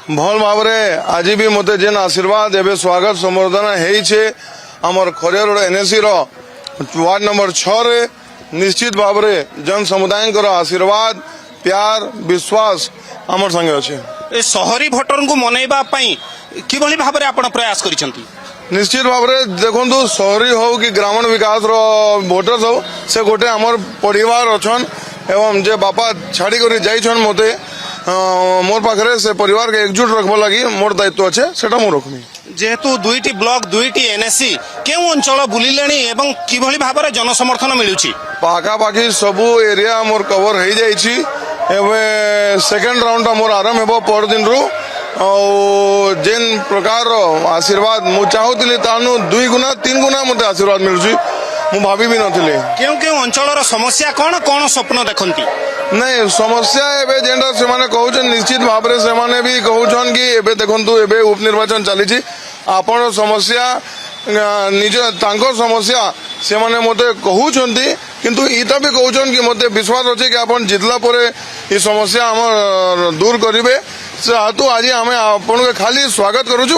भल भाव आज भी मते जेन आशीर्वाद एवं स्वागत संबर्धना है आमर खरिया रोड एनएसी वार्ड नंबर 6 रे निश्चित भाव जन समुदाय आशीर्वाद प्यार विश्वास आमर संगे अच्छे। ए शहरी भोटर को मनैबा किभली भाव में आपण प्रयास करिसंती? निश्चित भाव में देखु शहरी हो कि ग्रामीण विकास भोटर्स हो से गोटे आमर परिवार अच्छन एवं जे बापा छाड़ी कर जाइछन मते मोर पाखरे से परिवार के एकजुट रखबा लगी मोर दायित्व अच्छे सेटा मु रखमी। जेहेतु दुईटी ब्लॉक दुईटी एनएसी केउ अंचल बुलिलेनी एवं किभली भाव में जनसमर्थन मिलुछि? पाखापाखि सबू एरिया मोर कवर हो जाइछि। एवं सेकेंड राउंड मोर आरंभ हेबो पर दिन रु जेन प्रकार आशीर्वाद मु चाहूली तानु 2 गुना 3 गुना मते आशीर्वाद मिलुछि मु भाभी भी नथिले। केउ केउ अंचलर समस्या कोन कोन स्वप्न देखंती? नहीं समस्या एबे जेंडा से माने कहउछन निश्चित भाव रे से माने भी कहउछन कि एबे देखंतु एबे उपनिर्वाचन चलीछि आपण समस्या निज तांको समस्या से माने मते कहउछंती किंतु इटा भी कहउछन कि मते विश्वास अछि कि आपण जितला परे ई समस्या हम दूर करिवे से हेतु आज आमे आपण के खाली स्वागत करूछु।